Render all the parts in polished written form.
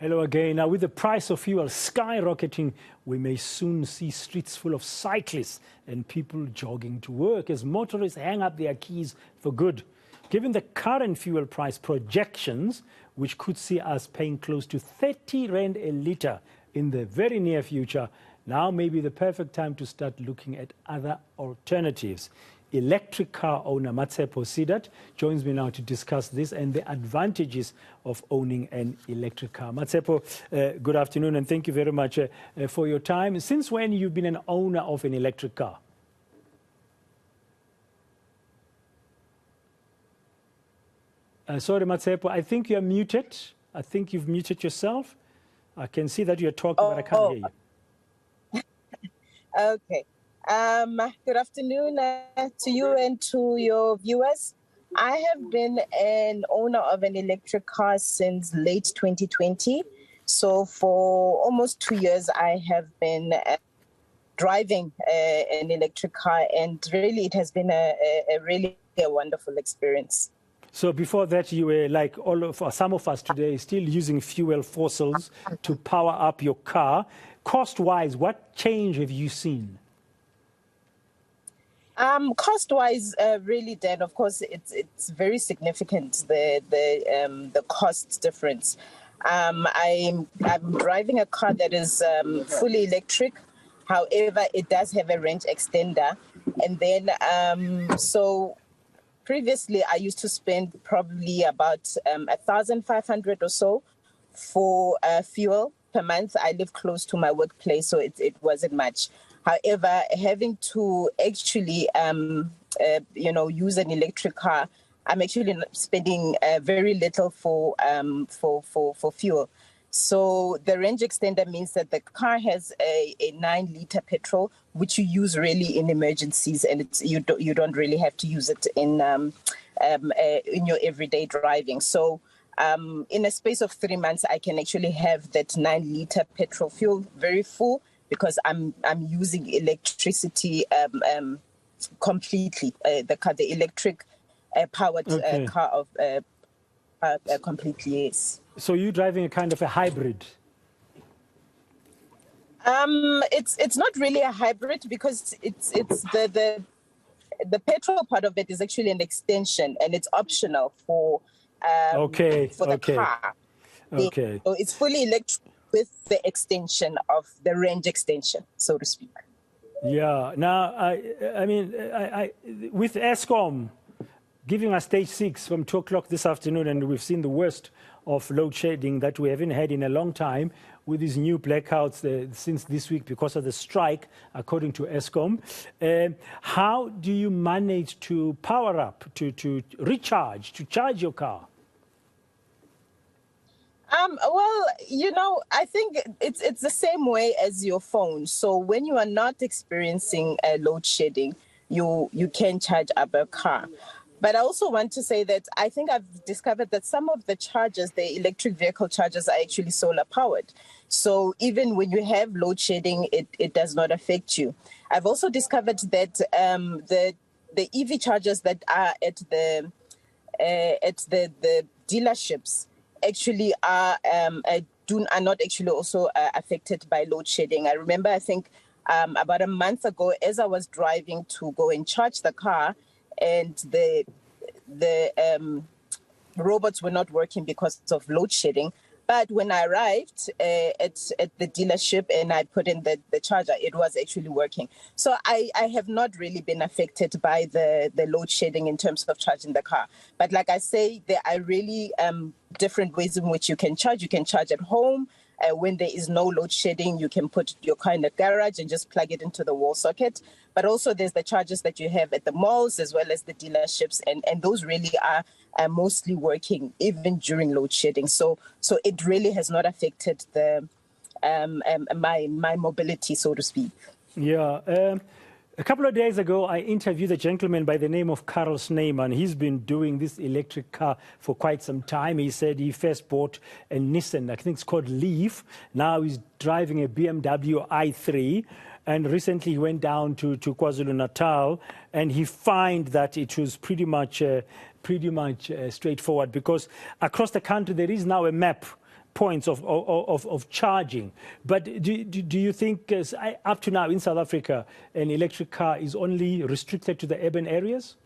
Hello again. Now, with the price of fuel skyrocketing, we may soon see streets full of cyclists and people jogging to work as motorists hang up their keys for good. Given the current fuel price projections, which could see us paying close to 30 Rand a litre in the very near future, now may be the perfect time to start looking at other alternatives. Electric car owner Matshepo Seedat joins me now to discuss this and the advantages of owning an electric car. Matshepo, good afternoon and thank you very much for your time. Since when you've been an owner of an electric car? Sorry, Matshepo, I think you're muted. I think you've muted yourself. I can see that you're talking, but I can't hear you. Okay. Good afternoon to you and to your viewers. I have been an owner of an electric car since late 2020. So for almost 2 years, I have been driving an electric car, and really it has been a really wonderful experience. So before that, you were like some of us today, still using fuel fossils to power up your car. Cost-wise, what change have you seen? Cost-wise, really, Dan, of course, it's very significant, the cost difference. I'm driving a car that is fully electric. However, it does have a range extender. And then, so previously, I used to spend probably about 1,500 or so for fuel per month. I live close to my workplace, so it wasn't much. However, having to actually, use an electric car, I'm actually spending very little for fuel. So the range extender means that the car has a 9-litre petrol, which you use really in emergencies, and you don't really have to use it in your everyday driving. So in a space of 3 months, I can actually have that 9-litre petrol fuel very full, because I'm using electricity completely. The electric powered car of completely, yes. So you're driving a kind of a hybrid? It's not really a hybrid, because it's the petrol part of it is actually an extension, and it's optional for the car. Okay. So it's fully electric with the extension of the range extension, so to speak. Yeah. Now, I mean, with Eskom giving us stage 6 from 2 o'clock this afternoon, and we've seen the worst of load shedding that we haven't had in a long time, with these new blackouts since this week because of the strike, according to Eskom. How do you manage to power up, to recharge, to charge your car? Well, I think it's the same way as your phone. So when you are not experiencing load shedding, you can charge up a car. But I also want to say that I think I've discovered that some of the chargers, the electric vehicle chargers, are actually solar powered. So even when you have load shedding, it does not affect you. I've also discovered that the EV chargers that are at the dealerships actually are not actually also affected by load shedding. I remember, I think about a month ago, as I was driving to go and charge the car, and the robots were not working because of load shedding. But when I arrived at the dealership and I put in the charger, it was actually working. So I have not really been affected by the load shedding in terms of charging the car. But like I say, there are really different ways in which you can charge. You can charge at home. When there is no load shedding, you can put your car in the garage and just plug it into the wall socket. But also there's the chargers that you have at the malls as well as the dealerships. And those really are mostly working even during load shedding. So it really has not affected my mobility, so to speak. Yeah. A couple of days ago, I interviewed a gentleman by the name of Karl Snyman. He's been doing this electric car for quite some time. He said he first bought a Nissan, I think it's called Leaf. Now he's driving a BMW i3. And recently he went down to KwaZulu-Natal, and he found that it was pretty much straightforward, because across the country there is now a map points of charging. But do you think up to now in South Africa, an electric car is only restricted to the urban areas?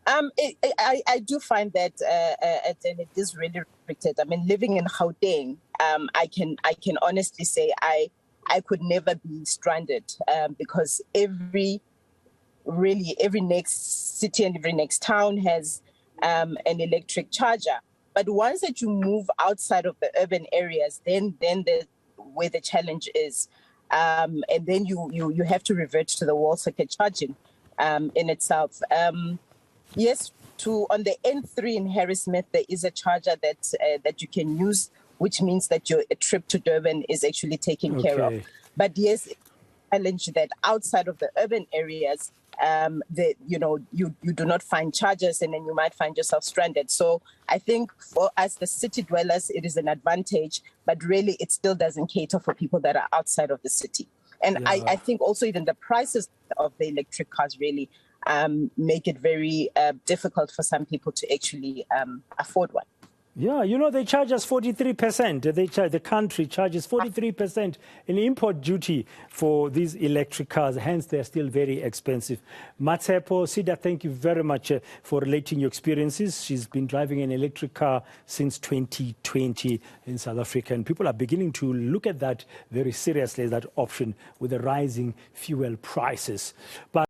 I do find that and it is really restricted. I mean, living in Gauteng, I can honestly say I could never be stranded because every next city and every next town has an electric charger. But once that you move outside of the urban areas, then where the challenge is, and then you have to revert to the wall socket charging in itself. Yes, on the N3 in Harrismith, there is a charger that you can use, which means that your trip to Durban is actually taken care of. But yes, it's a challenge that outside of the urban areas, you do not find chargers, and then you might find yourself stranded. So I think for us, the city dwellers, it is an advantage, but really it still doesn't cater for people that are outside of the city. And I think also even the prices of the electric cars really make it very difficult for some people to actually afford one. Yeah, you know, they charge us 43%. The country charges 43% in import duty for these electric cars. Hence, they're still very expensive. Matshepo Seedat, thank you very much for relating your experiences. She's been driving an electric car since 2020 in South Africa. And people are beginning to look at that very seriously, that option with the rising fuel prices. But